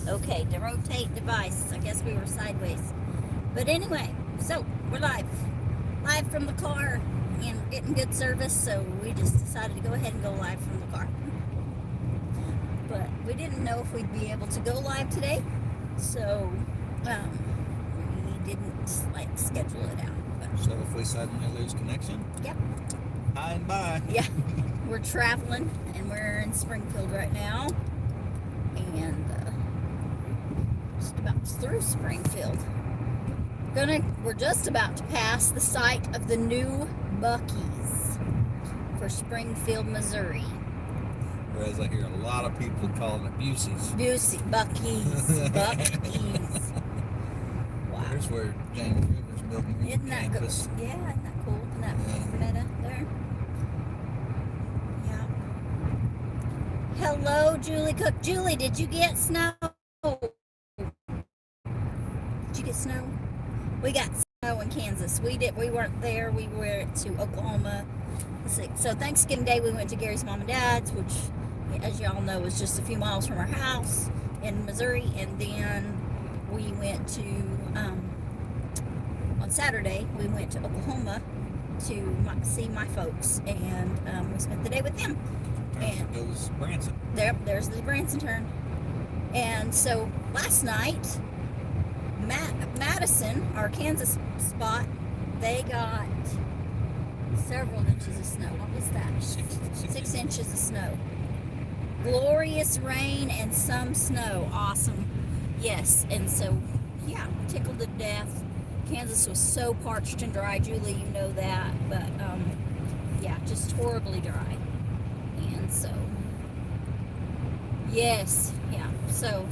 Okay, to rotate device. I guess we were sideways. But anyway, so we're live. Live from the car and getting good service, so we just decided to go ahead and go live from the car. But we didn't know if we'd be able to go live today, so we didn't schedule it out. But, So if we suddenly lose connection, yep. hi and bye. Yeah, we're traveling and we're in Springfield right now, and just about through Springfield. We're just about to pass the site of the new Buc-ee's for Springfield, Missouri. Whereas I hear a lot of people calling it Busey's. Buc-ee's. Buc-ee's. Wow. There's where James River's building his Isn't that campus. cool? Yeah, isn't that cool? Isn't that Bernetta there? Yeah. Hello, Julie Cook. Julie, did you get snow? Did you get snow? We got snow in Kansas. We weren't there. We were to Oklahoma. So Thanksgiving Day we went to Gary's mom and dad's, which, as y'all know, is just a few miles from our house in Missouri. And then we went to on Saturday we went to Oklahoma to see my folks, and we spent the day with them. And goes Branson. There's the Branson turn. And so last night, Madison, our Kansas spot, they got several inches of snow. What was that? 6 inches of snow. Glorious rain and some snow. Awesome. Yes. And so, yeah, tickled to death. Kansas was so parched and dry. Julie, you know that. But, yeah, just horribly dry. And so, yes. Yeah. So,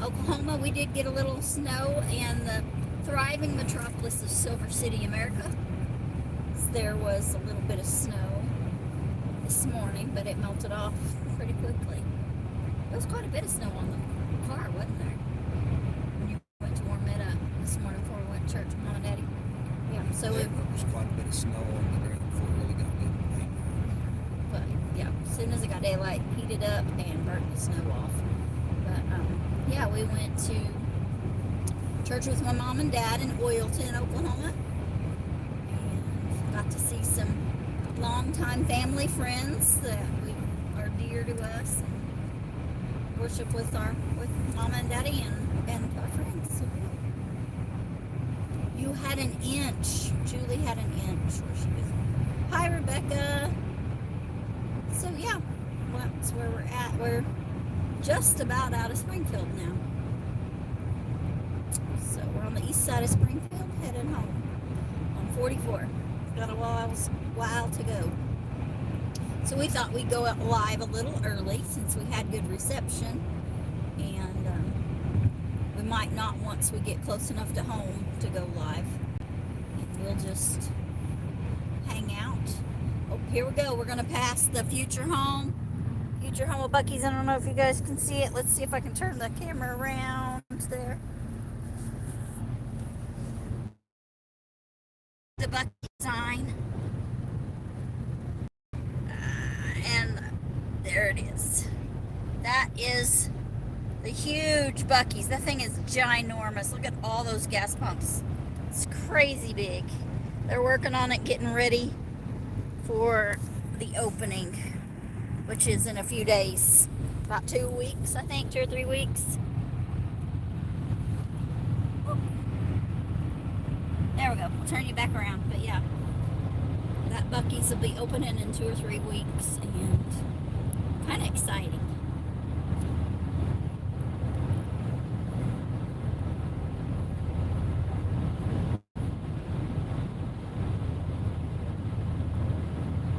Oklahoma, we did get a little snow, and the thriving metropolis of Silver City, America, there was a little bit of snow this morning, but it melted off pretty quickly. There was quite a bit of snow on the car, wasn't there? When you went to warm it up this morning before we went to church with Mom and Daddy. Yeah, so there was quite a bit of snow on the ground before it really got good. But yeah, as soon as it got daylight, heated up and burnt the snow off. But yeah, we went to church with my mom and dad in Oilton, Oklahoma, and got to see some longtime family friends that are dear to us, and worship with mama and daddy and our friends. So, you had an inch. Julie had an inch where she was. Hi, Rebecca. So yeah, well, that's where we're at. We're just about out of Springfield now. So we're on the east side of Springfield, heading home on 44. Got a while to go. So we thought we'd go out live a little early since we had good reception, and we might not once we get close enough to home to go live. And we'll just hang out. Oh, here we go. We're gonna pass the future home of Buc-ee's. I don't know if you guys can see it. Let's see if I can turn the camera around there. The Buc-ee's sign. And there it is. That is the huge Buc-ee's. That thing is ginormous. Look at all those gas pumps. It's crazy big. They're working on it, getting ready for the opening, which is in a few days. About 2 weeks, I think, 2 or 3 weeks. There we go. We'll turn you back around. But yeah, that Buc-ee's will be opening in 2 or 3 weeks, and kind of exciting.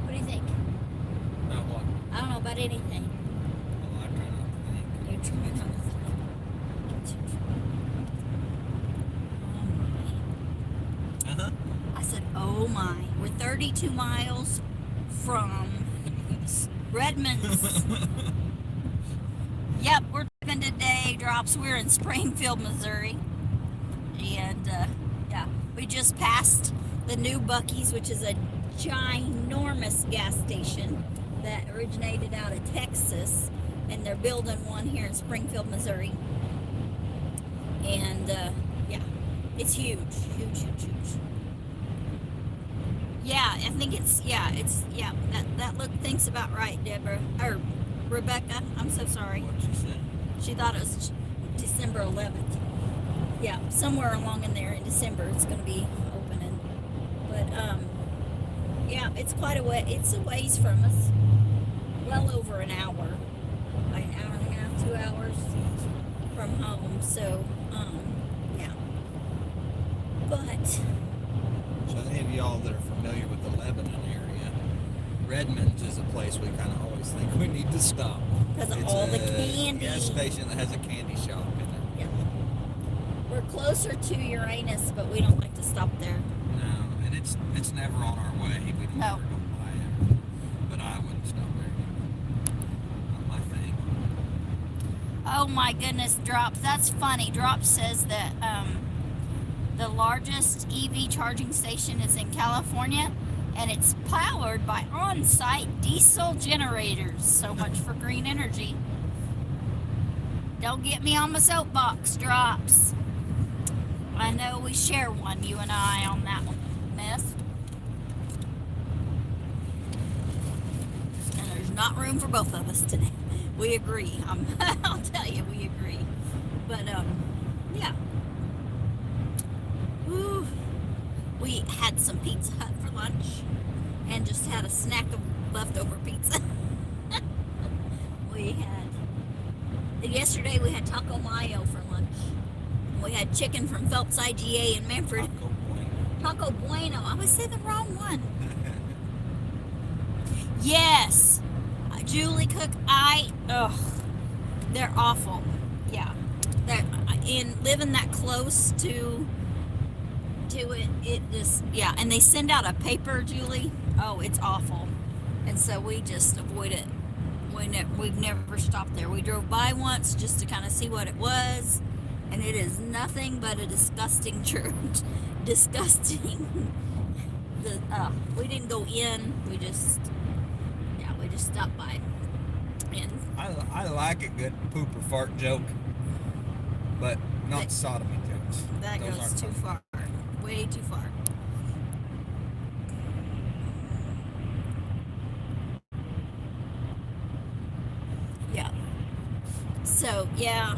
What do you think? Not what? I don't know about anything. Oh, I try not to think. You're trying not to think. Uh-huh. I said, oh my. We're 32 miles from Redmond's. Yep, we're driving today. Drops. We're in Springfield, Missouri. And, yeah, we just passed the new Buc-ee's, which is a ginormous gas station that originated out of Texas. and they're building one here in Springfield, Missouri. And yeah, it's huge. Yeah, I think it's that look thinks about right, Deborah or Rebecca. I'm so sorry. What'd you say? She thought it was December 11th. Yeah, somewhere along in there in December it's going to be opening. But yeah, it's quite a way. It's a ways from us. Well over an hour, like an hour and a half, 2 hours from home. So yeah. But So any of y'all that are familiar with the Lebanon area, Redmond's is a place we kind of always think we need to stop. because of It's all the a candy. gas station that has a candy shop in it. Yeah. We're closer to Uranus, but we don't like to stop there. No, and it's never on our way. We don't No. ever go by it. But I wouldn't stop there. Not my thing. Oh my goodness, Drops. That's funny. Drops says that the largest EV charging station is in California, and it's powered by on-site diesel generators. So much for green energy. Don't get me on my soapbox, Drops. I know we share one, you and I, on that one. Mess. And there's not room for both of us today. We agree. I'll tell you, we agree. But yeah. Whew. We had some Pizza Hut for lunch and just had a snack of leftover pizza. Yesterday we had taco mayo for lunch. We had chicken from Phelps IGA in Manfred. Taco Bueno. I always say the wrong one. Yes. Julie Cook, they're awful. Yeah. They're living that close to it just, yeah. And they send out a paper, Julie. Oh, it's awful. And so we just avoid it. We've never stopped there. We drove by once just to kind of see what it was. And it is nothing but a disgusting church. Disgusting. We didn't go in. We just stopped by. And I like a good poop or fart joke, but not sodomy jokes. that Those goes aren't too funny. far. Way too far. Yeah. So yeah,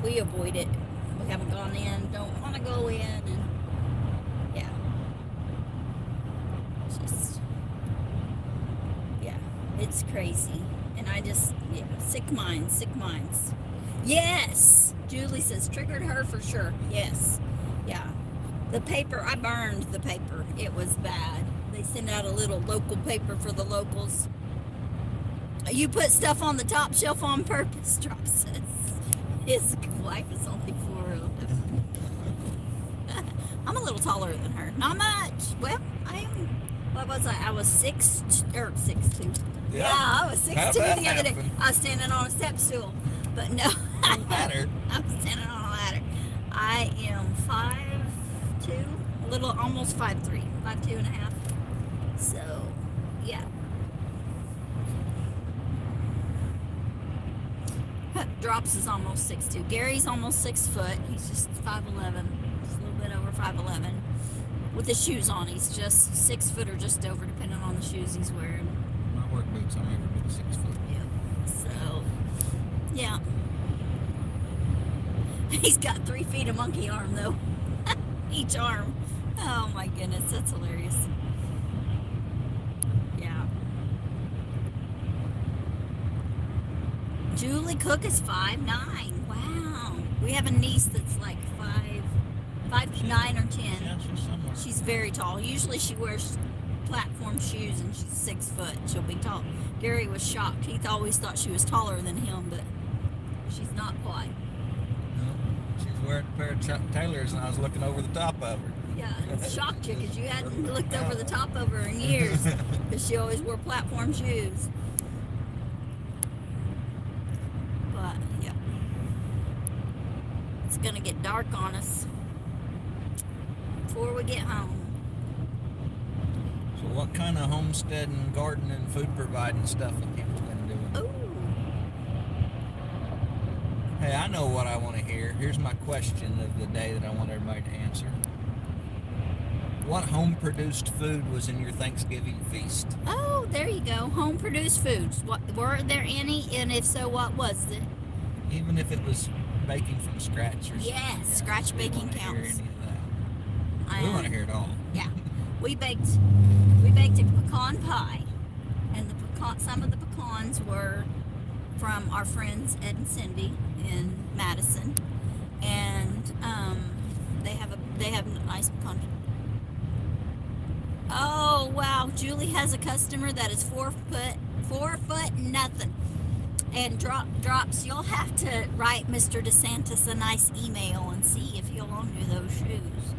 we avoid it. We haven't gone in. Don't want to go in, and yeah, it's crazy. And I just sick minds. Yes, Julie says triggered her for sure. Yes, yeah. The paper, I burned the paper. It was bad. They send out a little local paper for the locals. You put stuff on the top shelf on purpose, Drop says. His wife is only 4'11". I'm a little taller than her. Not much. Well, I am. What was I? I was 6'2". Yeah, I was 6'2" the other day. I was standing on a step stool. But no. Ladder. I'm standing on a ladder. I am 5'2", a little, almost 5'3", 5'2 and a half. So, yeah. Drops is almost 6'2". Gary's almost 6 foot. He's just 5'11", just a little bit over 5'11". With the shoes on, he's just 6 foot or just over, depending on the shoes he's wearing. My work boots, I'm every bit 6 foot. Yeah. So, yeah. He's got 3 feet of monkey arm though. Each arm. Oh my goodness, that's hilarious. Yeah. Julie Cook is 5'9". Wow. We have a niece that's like 5'9" or 10. Yeah, she's somewhere. She's very tall. Usually she wears platform shoes and she's 6 foot. She'll be tall. Gary was shocked. He always thought she was taller than him, but she's not quite. No, she's wearing a pair of Chuck Taylors, and I was looking over the top of her. Yeah, it's shocked you because you hadn't looked over the top of her in years because she always wore platform shoes. But, yeah. It's going to get dark on us before we get home. So what kind of homestead and garden and food providing stuff have people been doing? Oh, Hey, I know what I want to hear. Here's my question of the day that I want everybody to answer. What home-produced food was in your Thanksgiving feast? Oh, there you go. Home produced foods. What were there any? And if so, what was it? Even if it was baking from scratch or something. Yes, scratch we baking wanna hear counts. any of that. We want to hear it all. Yeah, we baked a pecan pie, and some of the pecans were from our friends Ed and Cindy in Madison, and they have nice pecan. Oh wow, Julie has a customer that is 4 foot nothing. And drops, you'll have to write Mr. DeSantis a nice email and see if he'll loan you those shoes.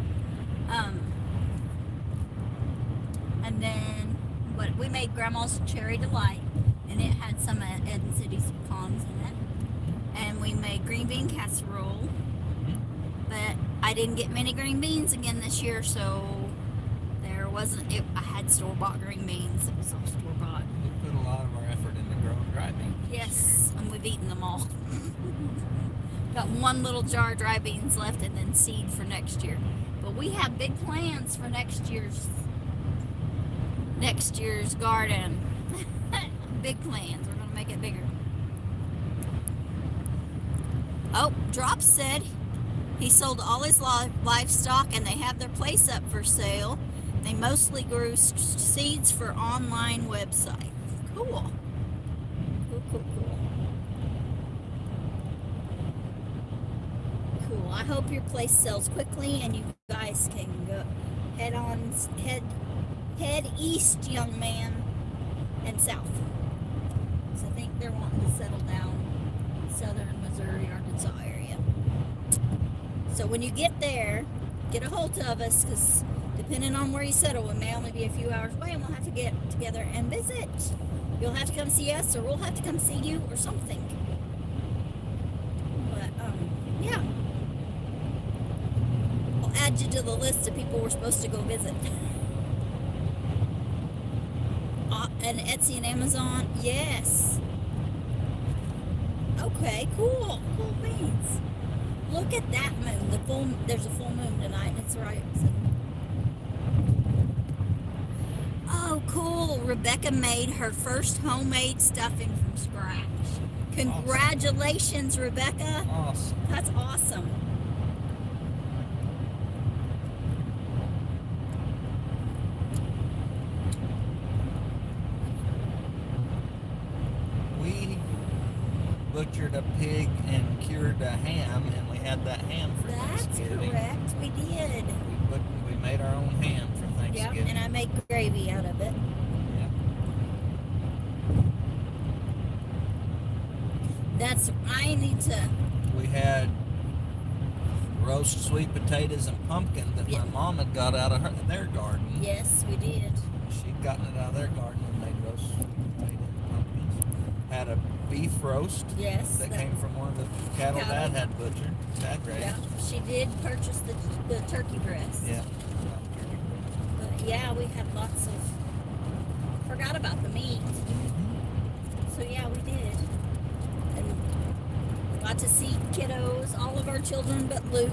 And then we made Grandma's Cherry Delight, and it had some Ed and Cindy's pecans in it. And we made green bean casserole, but I didn't get many green beans again this year, so there wasn't. I had store-bought green beans. It was all store-bought. We put a lot of our effort into growing dry beans. Yes, and we've eaten them all. Got one little jar of dry beans left, and then seed for next year. But we have big plans for next year's garden. Big plans. We're gonna make it bigger. Oh, Drop said he sold all his livestock, and they have their place up for sale. They mostly grew seeds for online website. Cool. Cool. I hope your place sells quickly and you guys can go head east, young man, and south. So I think they're wanting to settle down southern Missouri, Arkansas area. So when you get there, get a hold of us, because depending on where you settle, we may only be a few hours away, and we'll have to get together and visit. You'll have to come see us, or we'll have to come see you, or something. But, yeah. I'll add you to the list of people we're supposed to go visit. And Etsy and Amazon, yes. Okay, cool. Cool beans. Look at that moon. There's a full moon tonight, and it's right. Oh, cool. Rebecca made her first homemade stuffing from scratch. Congratulations, Rebecca. Awesome. That's awesome. We butchered a pig and cured a ham, and we had that ham for That's Thanksgiving. correct. We did. We made our own ham for Yeah, Thanksgiving. and I made gravy out of it. Yeah. I need to. We had roast sweet potatoes and pumpkin that Yeah. my mom had got out of their garden. Yes, we did. She'd gotten it out of their garden and made roast sweet potatoes and pumpkins. Had a beef roast Yes. that came from one of the cattle Dad had butchered. Dad raised. Yeah, she did purchase the turkey breast. Yeah. But yeah, we had lots of. Forgot about the meat. So yeah, we did. And got to see kiddos, all of our children but Luke.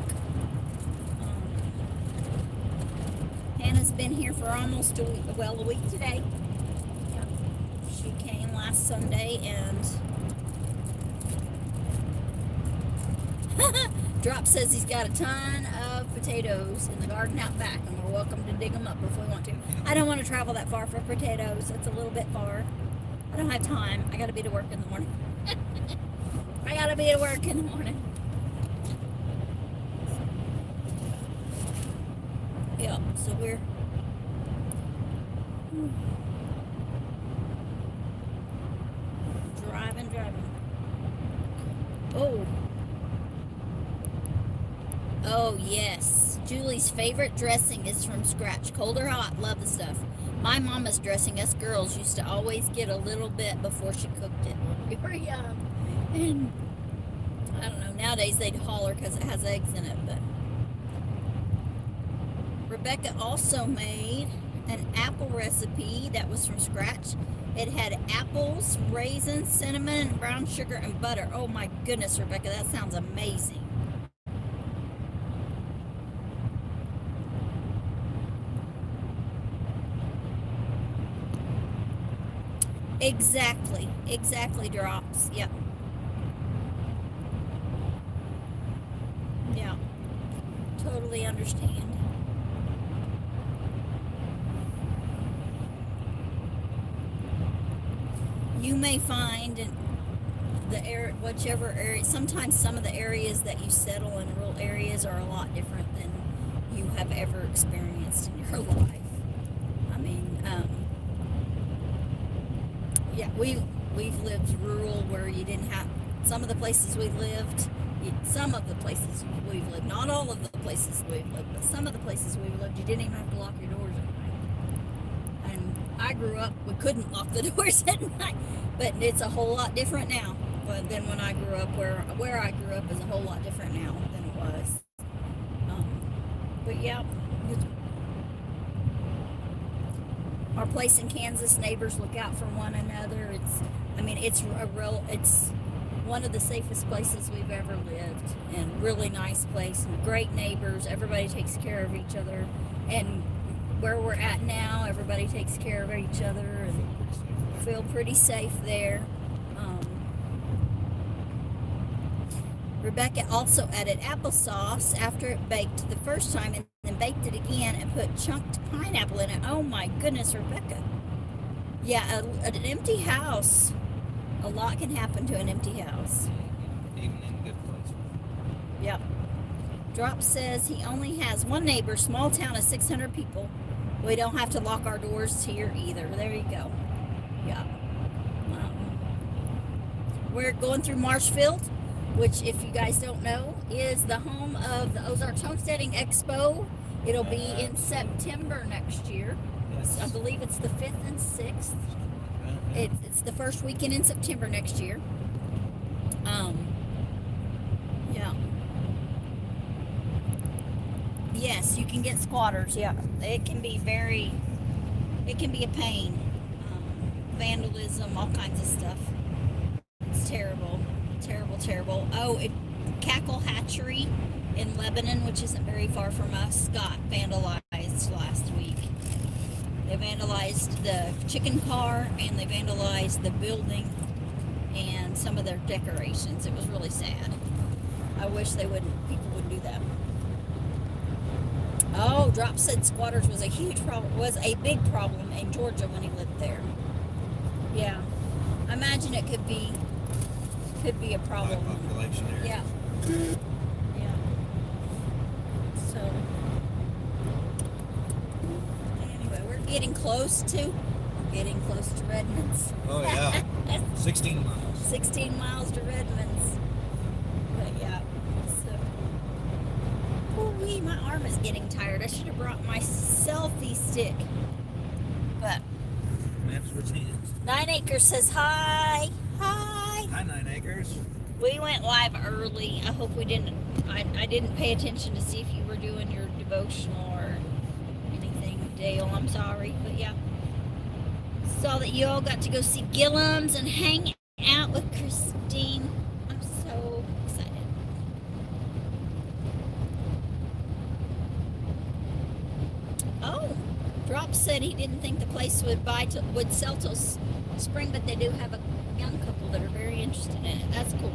Hannah's been here for almost a week today. Yeah. She came last Sunday, and Drop says he's got a ton of potatoes in the garden out back, and we're welcome to dig them up if we want to. I don't want to travel that far for potatoes. It's a little bit far. I don't have time. I got to be to work in the morning. I got to be at work in the morning. Yeah, so we're driving. Oh yes. Julie's favorite dressing is from scratch. Cold or hot, love the stuff. My mama's dressing, us girls used to always get a little bit before she cooked it when we were young. And I don't know, nowadays they'd holler because it has eggs in it, but Rebecca also made an apple recipe that was from scratch. It had apples, raisins, cinnamon, brown sugar, and butter. Oh my goodness, Rebecca, that sounds amazing. Exactly, Drops. Yep. Yeah, totally understand. You may find in the area, whichever area, sometimes some of the areas that you settle in, rural areas, are a lot different than you have ever experienced in your life. I mean, yeah, we've lived rural where you didn't have some of the places we lived. Some of the places we've lived, not all of the places we've lived, but some of the places we've lived, you didn't even have to lock your doors at night. And I grew up, we couldn't lock the doors at night, but it's a whole lot different now than when I grew up. Where I grew up is a whole lot different now than it was. But yeah, our place in Kansas, neighbors look out for one another. It's one of the safest places we've ever lived, and really nice place, and great neighbors. Everybody takes care of each other, and where we're at now, everybody takes care of each other and feel pretty safe there. Rebecca also added applesauce after it baked the first time, and then baked it again and put chunked pineapple in it. Oh my goodness, Rebecca. Yeah, an empty house. A lot can happen to an empty house. Even in good places. Yep. Drop says he only has one neighbor, small town of 600 people. We don't have to lock our doors here either. There you go. Yeah. We're going through Marshfield, which, if you guys don't know, is the home of the Ozarks Homesteading Expo. It'll be in September next year. Yes. I believe it's the 5th and 6th. It's the first weekend in September next year. Yeah. Yes, you can get squatters. Yeah, it can be a pain. Vandalism, all kinds of stuff. It's terrible. Terrible. Oh, Cackle Hatchery in Lebanon, which isn't very far from us, got vandalized last week. They vandalized the chicken car, and they vandalized the building and some of their decorations. It was really sad. I wish people wouldn't do that. Oh, Drop said squatters was a big problem in Georgia when he lived there. Yeah. I imagine it could be a problem. High population area. Yeah. So anyway, we're getting close to Redmonds. Oh yeah. 16 miles. 16 miles to Redmonds. But yeah. So ooh-wee, my arm is getting tired. I should have brought my selfie stick. But Maps with hands. 9 Acres says hi. Hi. Hi, 9 Acres. We went live early. I hope we didn't. I didn't pay attention to see if you were doing your devotional or anything, Dale. I'm sorry, but yeah. Saw that you all got to go see Gillum's and hang out with Christine. I'm so excited. Oh, Drop said he didn't think the place would sell till spring, but they do have a young couple that are very interested in it. That's cool.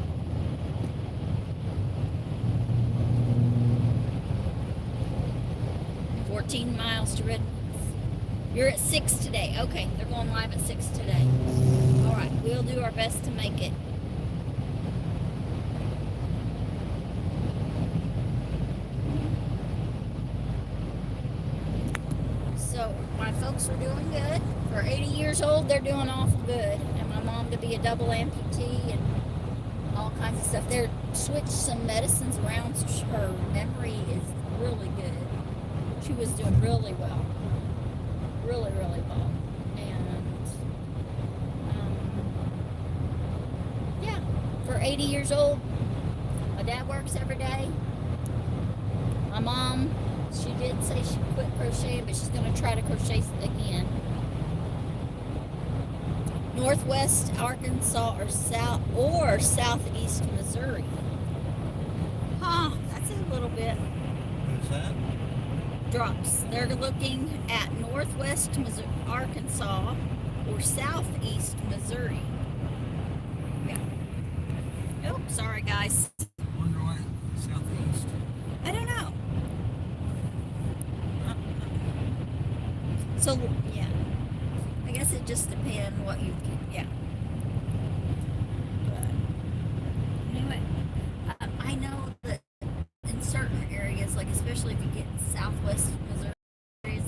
$14 miles to Redmond. You're at 6 today. Okay, they're going live at 6 today. All right, we'll do our best to make it. So my folks are doing good. For 80 years old, they're doing awful good. And my mom to be a double amputee and all kinds of stuff. They're switched some medicines around, so her memory is really good. She was doing really well. Really well. And yeah, for 80 years old, my dad works every day. My mom, she did say she quit crocheting, but she's going to try to crochet again. Northwest Arkansas or southeast Missouri. Huh, that's a little bit. Who's that? Drops. They're looking at northwest Arkansas or southeast Missouri. Yeah. Oh, sorry guys. Wonder why southeast. I don't know. So yeah, I guess it just depends what you get. Yeah. But anyway, I know that in certain areas, like especially if you get in southwest Missouri,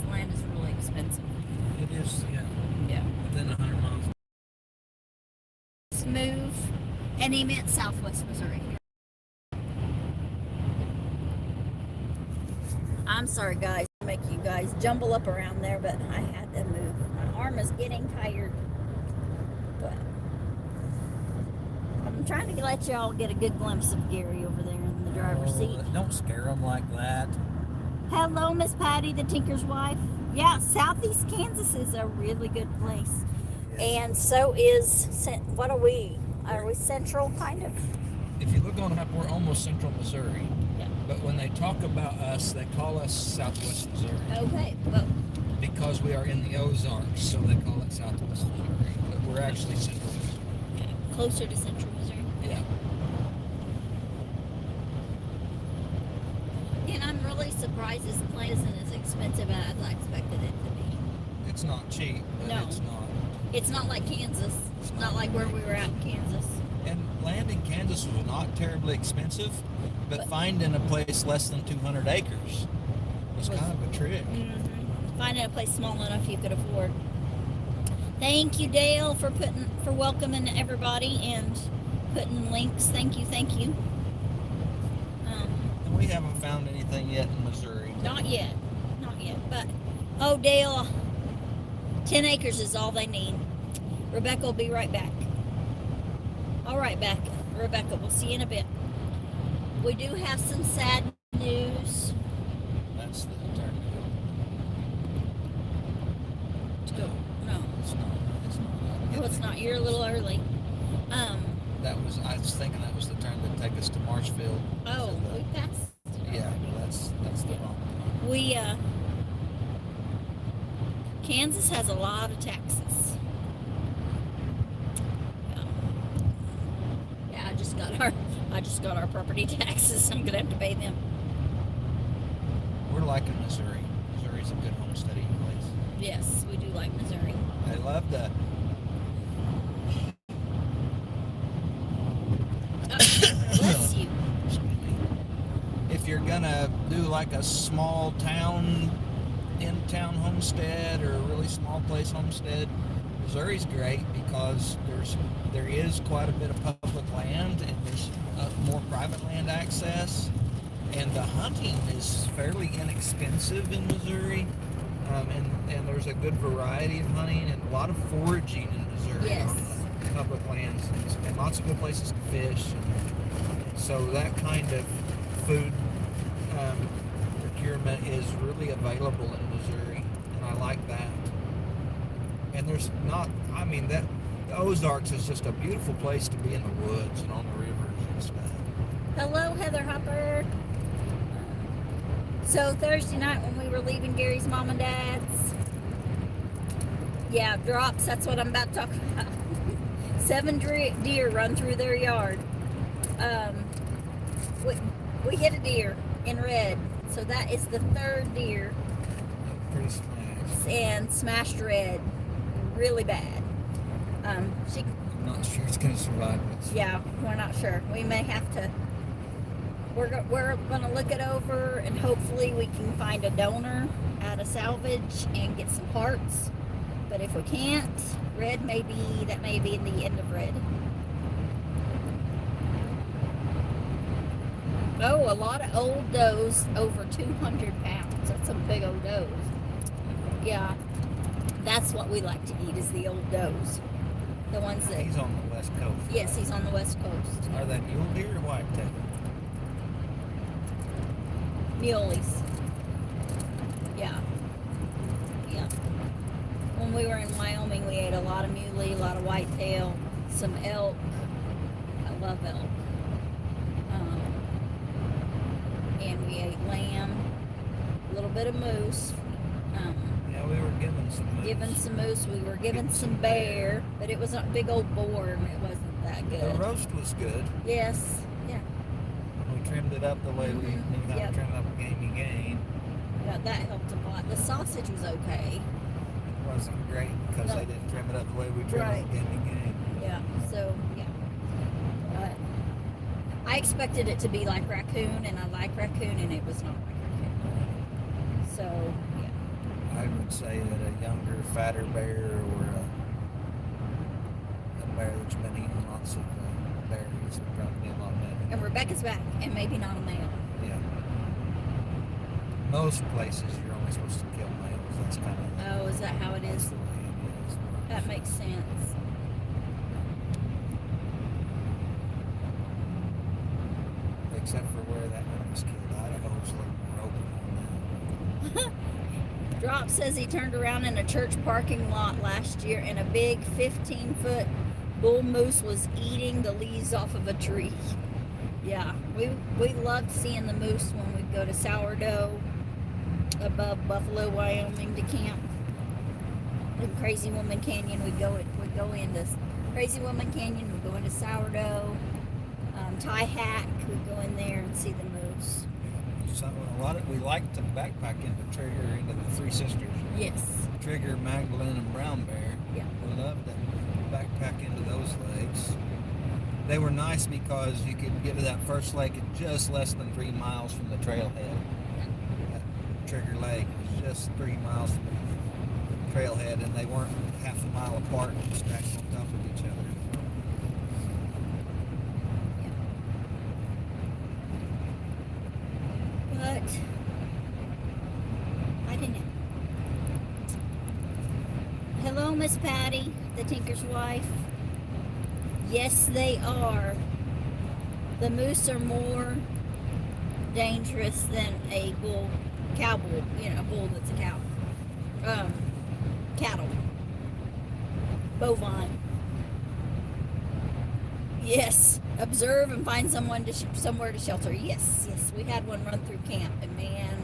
land is really expensive. It is, yeah. Yeah. Within 100 miles. Let's move, and he meant southwest Missouri. I'm sorry, guys, to make you guys jumble up around there, but I had to move. My arm is getting tired. But I'm trying to let y'all get a good glimpse of Gary over there in the driver's seat. Don't scare them like that. Hello, Miss Patty, the tinker's wife. Yeah, Southeast Kansas is a really good place. Yes. And so is, what are we? Are we central, kind of? If you look on a map, we're almost central Missouri. Yeah. But when they talk about us, they call us southwest Missouri. Okay, well, Because we are in the Ozarks, so they call it southwest Missouri. But we're actually central Missouri. closer to central Missouri. Yeah. And I'm really surprised this place isn't as expensive as I expected it to be. It's not cheap, but No. it's not. It's not like Kansas. It's not like where we were at in Kansas. And land in Kansas was not terribly expensive, but finding a place less than 200 acres was kind of a trick. Mm-hmm. Finding a place small enough you could afford. Thank you, Dale, for welcoming everybody and putting links. Thank you, thank you. And we haven't found anything yet in Missouri. Not yet, but oh, Dale, 10 acres is all they need. Rebecca will be right back. All right, Rebecca, we'll see you in a bit. We do have some sad news. That's the turn. No, It's not. It's not. no, it's not. You're a little early. I was thinking that was the turn that take us to Marshfield. Oh, we passed. Yeah, that's the wrong one. We Kansas has a lot of taxes. Yeah, I just got our property taxes. I'm gonna have to pay them. We're liking Missouri. Missouri's a good homesteading place. Yes, we do like Missouri. I love the Bless you. if you're gonna do like a small town, in-town homestead or a really small place homestead, Missouri's great because there is quite a bit of public land and there's more private land access, and the hunting is fairly inexpensive in Missouri, and there's a good variety of hunting and a lot of foraging in Missouri. Yes. On public lands and lots of good places to fish. And so that kind of food procurement is really available in Missouri, and I like that. And there's not, the Ozarks is just a beautiful place to be in the woods and on the rivers and stuff. Hello, Heather Hopper. So Thursday night when we were leaving Gary's mom and dad's, yeah, drops, that's what I'm about to talk about. 7 deer run through their yard. We hit a deer in red, so that is the 3rd deer. Pretty smashed. And smashed red really bad. I'm not sure it's going to survive this. Yeah, we're not sure. We may have to. We're going to look it over, and hopefully we can find a donor at a salvage and get some parts. But if we can't, red may be in the end of red. Oh, a lot of old does, over 200 pounds. That's some big old does. Yeah, that's what we like to eat, is the old does. The ones that... He's on the west coast. Yes, he's on the west coast. Are they mule deer or whitetail? Muleys. Yeah. Yeah. When we were in Wyoming, morning. We ate a lot of muley, a lot of whitetail, some elk. I love elk. And we ate lamb, a little bit of moose. Yeah, we were given some moose. Given some moose. We were given some bear, but it was a big old boar, and it wasn't that The good. roast was good. Yes. Yeah. We trimmed it up the way we knew how Yep. to trim up a gamey game. Yeah, that helped a lot. The sausage was okay. It wasn't great because No. they didn't trim it up the way we trim Right. up gamey game. Yeah. So yeah. But I expected it to be like raccoon, and I like raccoon, and it was not like raccoon. So yeah. I would say that a younger, fatter bear or a bear that's been eating lots of berries would probably be a lot better. And Rebecca's back, and maybe not a male. Yeah. Most places you're only supposed to kill males. That's kind of Oh, is that how it that's is? the way it is. That makes sense. Except for where that one was killed. Idaho's a little more open on that. Drop says he turned around in a church parking lot last year, and a big 15-foot bull moose was eating the leaves off of a tree. Yeah, we loved seeing the moose when we'd go to Sourdough above Buffalo, Wyoming to camp. In Crazy Woman Canyon, we'd go into Crazy Woman Canyon. We'd go into Sourdough, Tie Hack. We'd go in there and see the moose. We like to backpack into Trigger, into the Three Sisters. Yes. Trigger, Magdalene, and Brown Bear. Yeah. We loved to backpack into those lakes. They were nice because you could get to that first lake at just less than 3 miles from the trailhead. That Trigger Lake was just 3 miles from the trailhead, and they weren't half a mile apart, stacked on top of each other. But I didn't know. Hello, Miss Patty, the Tinker's wife. Yes, they are. The moose are more dangerous than a cow bull, a bull that's a cow. Cattle. Bovine. Yes. Observe and find somewhere to shelter. Yes. We had one run through camp, and man,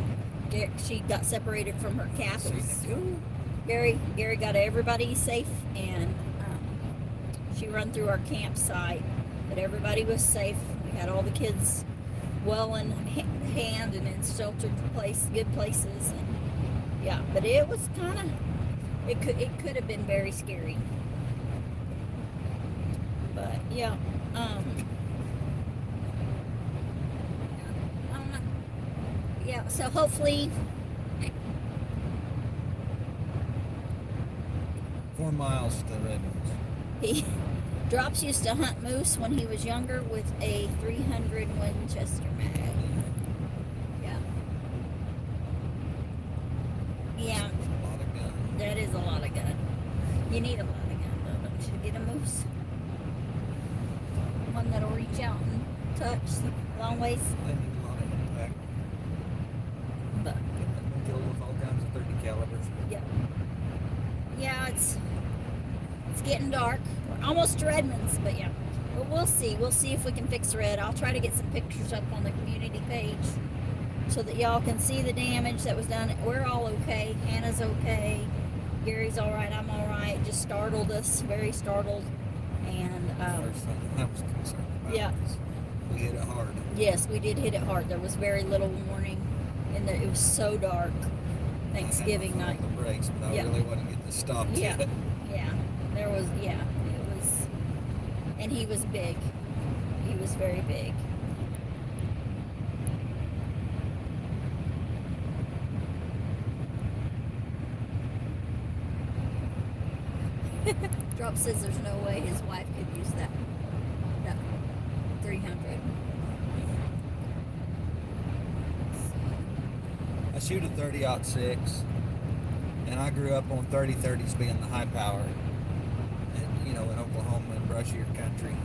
she got separated from her calf. It was, Gary got everybody safe, and she run through our campsite, but everybody was safe. We had all the kids well in hand and in sheltered good places, and yeah. But it was kind of it could have been very scary. But yeah, I don't know. Yeah, so hopefully. 4 miles to Redlands. Drops used to hunt moose when he was younger with a 300 Winchester mag. Yeah. Yeah, A lot of gun. that is a lot of gun. You need a lot of gun, though, don't you, to get a moose? One that'll reach out and touch long ways. They need a lot of impact. But Get them killed with all kinds of 30 calibers. yeah. Yeah, it's getting dark. We're almost to Redmond's, but yeah. But we'll see. We'll see if we can fix red. I'll try to get some pictures up on the community page so that y'all can see the damage that was done. We're all okay. Hannah's okay. Gary's all right. I'm all right. Just startled us. Very startled. And First thing I was concerned about. yeah. Was we hit it hard. Yes, we did hit it hard. There was very little warning, and it was so dark. Thanksgiving I had my night. foot on the brakes, but I Yeah. really wasn't getting to stop Yeah. yet. Yeah, there was, it was, and he was big. He was very big. Drop says there's no way his wife could use that 300. I shoot a 30-06, and I grew up on 30-30s being the high power, and in Oklahoma and brushier country,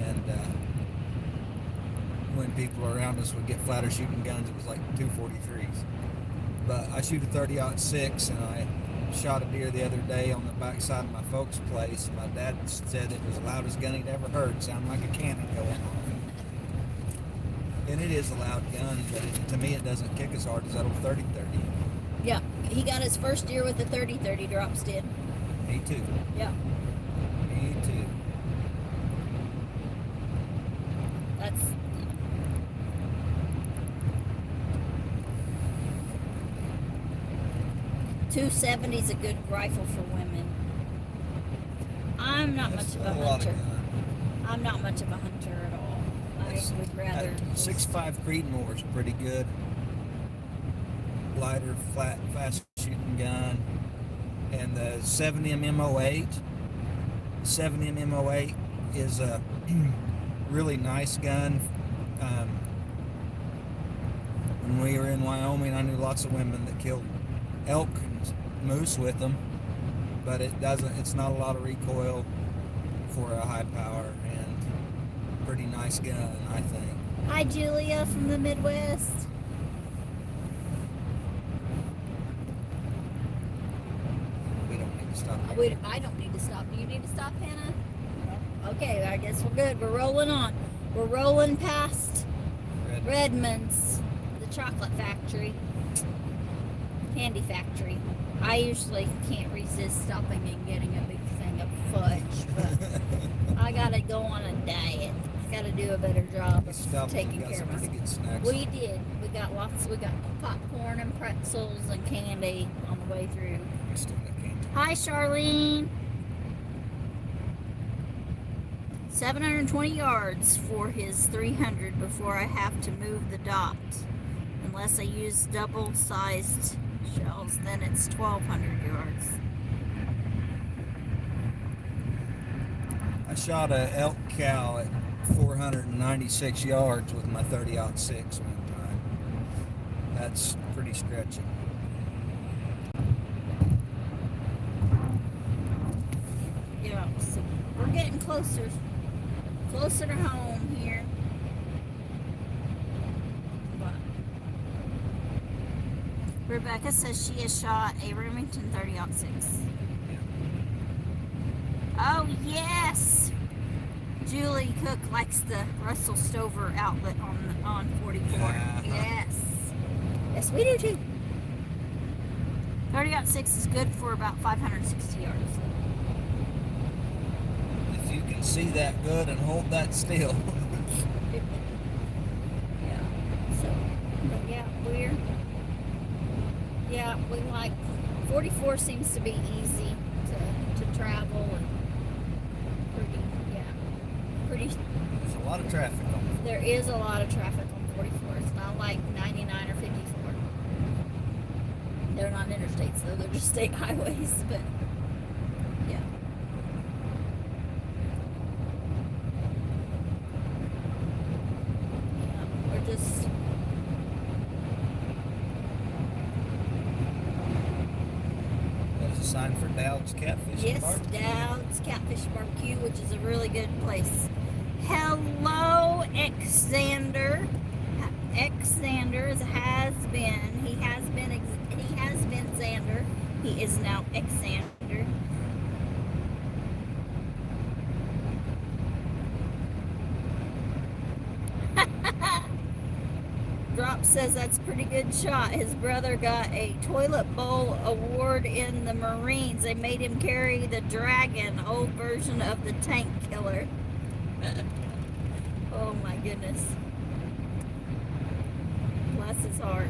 and when people around us would get flatter shooting guns, it was like 243s. But I shoot a 30-06, and I shot a deer the other day on the backside of my folks' place. My dad said it was the loudest gun he'd ever heard. Sounded like a cannon going off. And it is a loud gun, but to me it doesn't kick as hard as that old 30-30. Yeah, he got his first deer with the 30-30 drops, did. Me too. Yeah. Me too. That's... .270's a good rifle for women. I'm not That's much of a hunter. I'm not much of a hunter at all. I would rather... 6.5 Creedmoor's pretty good. Lighter, flat, fast shooting gun. And the 70M M08. 70M M08 is a really nice gun. When we were in Wyoming, I knew lots of women that killed elk and moose with them, but it's not a lot of recoil for a high power, and pretty nice gun, I think. Hi, Julia from the Midwest. We don't need to stop. I don't need to stop. Do you need to stop, Hannah? No. Okay, I guess we're good. We're rolling on. We're rolling past Redmond's, the chocolate factory, candy factory. I usually can't resist stopping and getting a big thing of fudge, but I gotta go on a diet. I gotta do a better job of taking care of myself. Good snacks. We did. We got popcorn and pretzels and candy on the way through. Hi, Charlene. 720 yards for his 300 before I have to move the dot. Unless I use double-sized shells, then it's 1,200 yards. I shot a elk cow at 496 yards with my 30-06 one time. That's pretty stretching. Yeah, so we're getting closer to home here. But Rebecca says she has shot a Remington 30-06. Oh yes, Julie Cook likes the Russell Stover outlet on 44. Yes, we do too. 30-06 is good for about 560 yards. If you can see that good and hold that still. Yeah. So, but yeah, we like 44 seems to be easy to travel and pretty. There's a lot of traffic on it. There is a lot of traffic on 44. It's not like 99 or 54. They're not interstates though; they're just state highways. But yeah. We're just. There's a sign for Dowd's Catfish Yes, Barbecue. Dowd's Catfish Barbecue, which is a really good place. Hello, Xander. Xander has been. He has been Xander. He is now Xander. Drop says that's a pretty good shot. His brother got a toilet bowl award in the Marines. They made him carry the Dragon, old version of the tank killer. Oh my goodness. Bless his heart.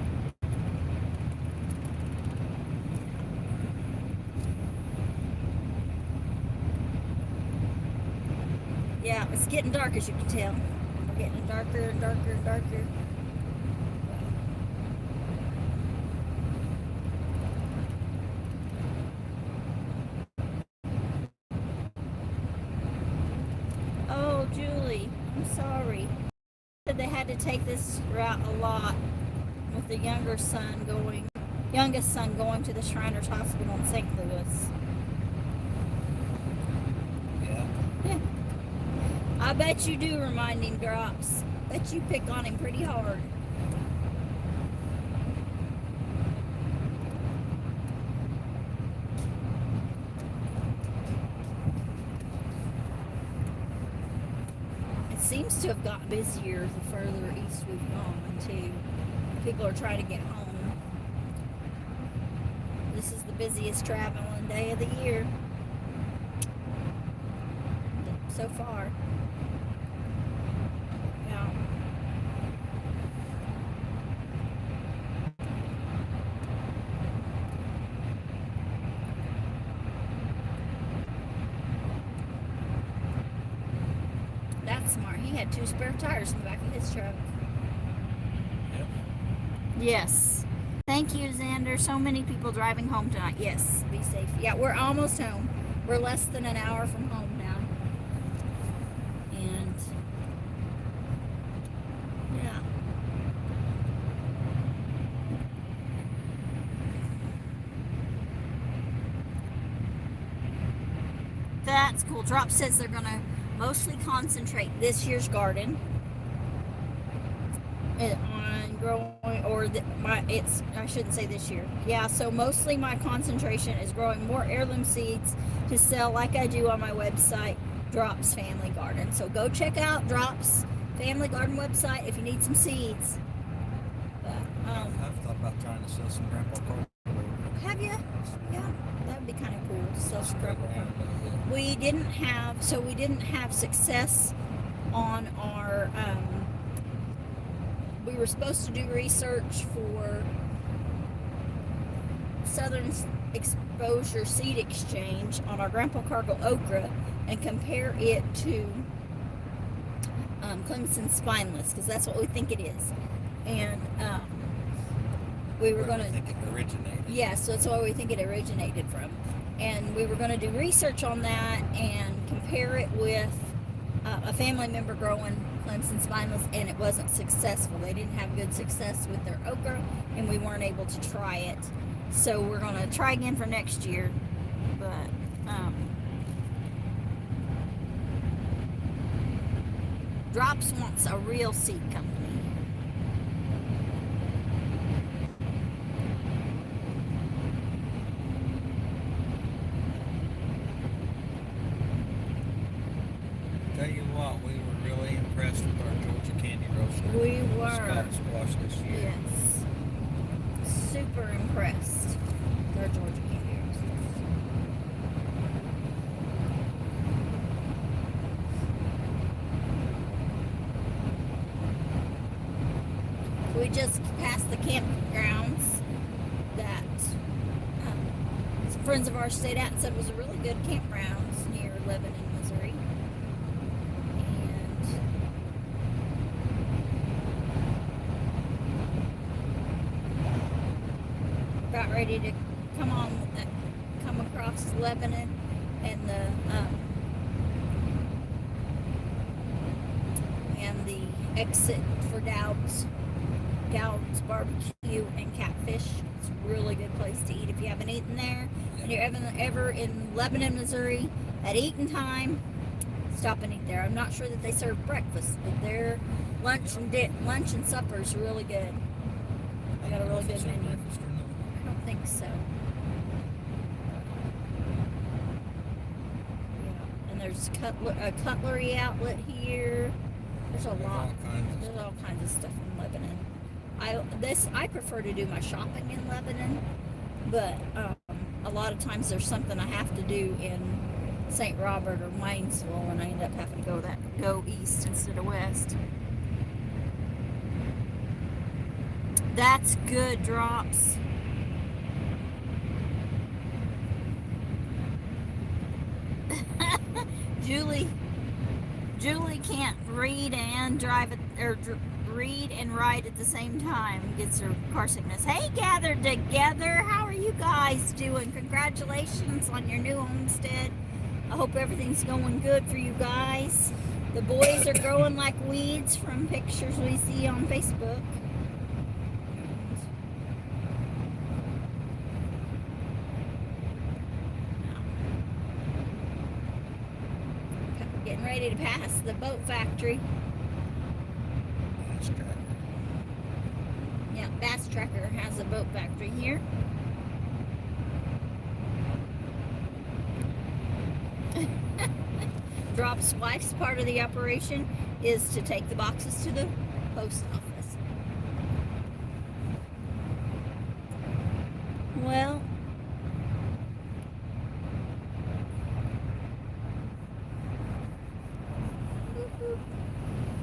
Yeah, it's getting dark as you can tell. We're getting darker and darker and darker. Oh, Julie, I'm sorry. They had to take this route a lot with the youngest son going to the Shriners Hospital in St. Louis. Yeah. I bet you do remind him, Drops. Bet you pick on him pretty hard. seems to have gotten busier the further east we've gone, too. People are trying to get home. This is the busiest traveling day of the year so far. Yeah. That's smart. He had 2 spare tires in the back of his truck. Yep. Yes. Thank you, Xander. So many people driving home tonight. Yes, be safe. Yeah, we're almost home. We're less than an hour from home now. And yeah. That's cool. Drop says they're gonna mostly concentrate this year's garden on growing, or I shouldn't say this year. Yeah, so mostly my concentration is growing more heirloom seeds to sell, like I do on my website, Drops Family Garden. So go check out Drops Family Garden website if you need some seeds. But, I've thought about trying to sell some grandpa corn. have you? Yeah, that would be kind of cool to sell some Spread grandpa around corn. a little bit. We didn't have success on our, we were supposed to do research for Southern Exposure Seed Exchange on our Grandpa Cargill okra and compare it to Clemson Spineless, because that's what we think it is. And we were going to... I think it originated. Yeah, so that's why we think it originated from. And we were going to do research on that and compare it with a family member growing Clemson Spineless, and it wasn't successful. They didn't have good success with their okra, and we weren't able to try it. So we're going to try again for next year. But Drops wants a real seed company. Tell you what, we were really impressed with our Georgia candy roaster. We were. Scott squash this year. Yes. Super impressed with our Georgia candy roasters. We just passed the campgrounds that some friends of ours stayed at and said was a really good campground near Lebanon, Missouri. And got ready to come across Lebanon and the exit for Dowd's Barbecue and Catfish. It's a really good place to eat if you haven't eaten there. And you're ever in Lebanon, Missouri at eating time, stop and eat there. I'm not sure that they serve breakfast, but their lunch and supper is really good. They got a really good menu. I don't think so. Yeah. And there's a cutlery outlet here. There's a lot. There's all kinds of stuff in Lebanon. I prefer to do my shopping in Lebanon, but a lot of times there's something I have to do in St. Robert or Waynesville, and I end up having to go east instead of west. That's good, Drops. Julie can't read and drive read and ride at the same time. Gets her car sickness. Hey, gathered together. How are you guys doing? Congratulations on your new homestead. I hope everything's going good for you guys. The boys are growing like weeds from pictures we see on Facebook. Getting ready to pass the boat factory. Bass Tracker. Yeah, Bass Tracker has a boat factory here. Drop's wife's part of the operation is to take the boxes to the post office. Well,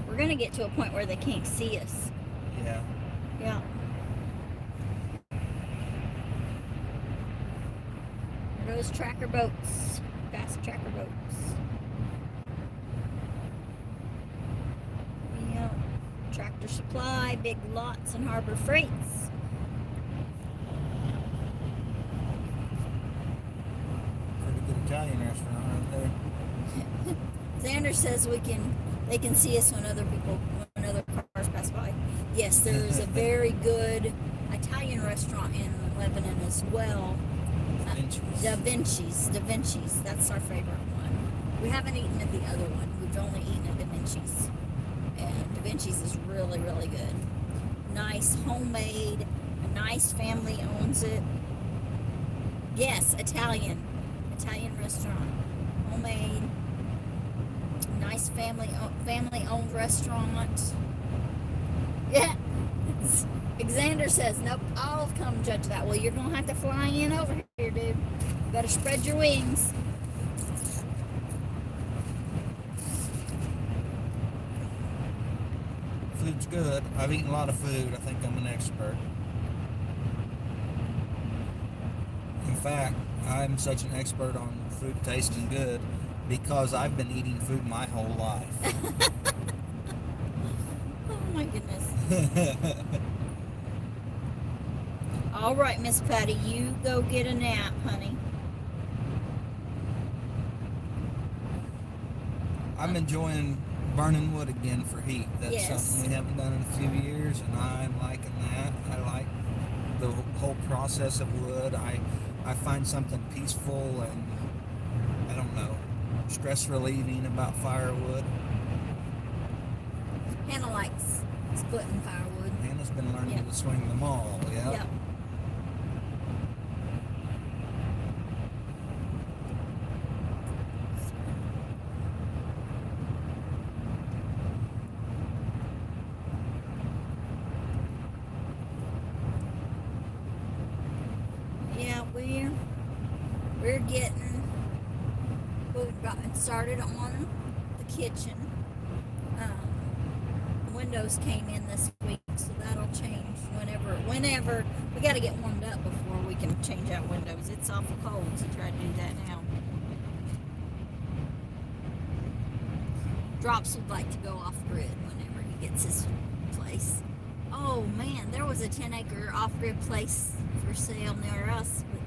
we're gonna get to a point where they can't see us. Yeah. Yeah. There goes tracker boats, fast tracker boats. Yeah. Tractor Supply, Big Lots, and Harbor Freights. Pretty good Italian restaurant right there. Xander says they can see us when other cars pass by. Yes, there is a very good Italian restaurant in Lebanon as well. Da Vinci's. That's our favorite one. We haven't eaten at the other one. We've only eaten at Da Vinci's. And Da Vinci's is really, really good. Nice, homemade. A nice family owns it. Yes, Italian restaurant. Homemade. Nice family-owned restaurant. Yeah. Xander says, nope, I'll come judge that. Well, you're going to have to fly in over here, dude. You better spread your wings. Food's good. I've eaten a lot of food. I think I'm an expert. In fact, I'm such an expert on food tasting good because I've been eating food my whole life. Oh, my goodness. All right, Miss Patty, you go get a nap, honey. I'm enjoying burning wood again for heat. That's something we haven't done in a few years, and I'm liking that. I like the whole process of wood. I find something peaceful and, I don't know, stress relieving about firewood. Hannah likes splitting firewood. Hannah's been learning to swing them all, yeah? Yep. We've gotten started on the kitchen. Windows came in this week, so that'll change whenever we got to get warmed up before we can change out windows. It's awful cold to try to do that now. Drops would like to go off grid whenever he gets his place. Oh man, there was a 10-acre off-grid place for sale near us, but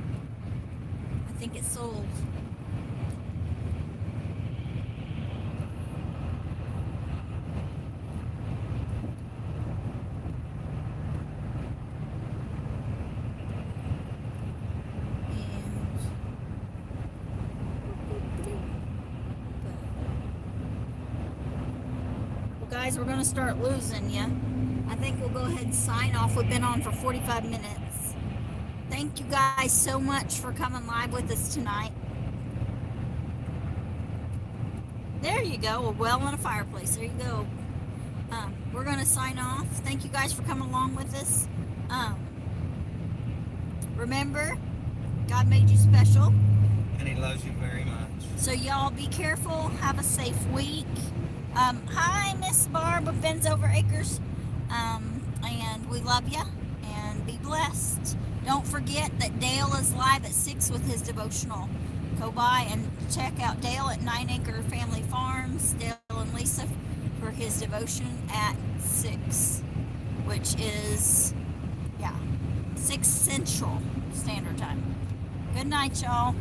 I think it's sold. Guys, we're going to start losing you. I think we'll go ahead and sign off. We've been on for 45 minutes. Thank you guys so much for coming live with us tonight. There you go, a well and a fireplace. There you go. We're going to sign off. Thank you guys for coming along with us. Remember, God made you special. And He loves you very much. So y'all be careful. Have a safe week. Hi, Miss Barb of Ben's Over Acres. And we love you. And be blessed. Don't forget that Dale is live at 6 with his devotional. Go by and check out Dale at 9 Acre Family Farms. Dale and Lisa for his devotion at 6. Which is, 6 Central Standard Time. Good night, y'all.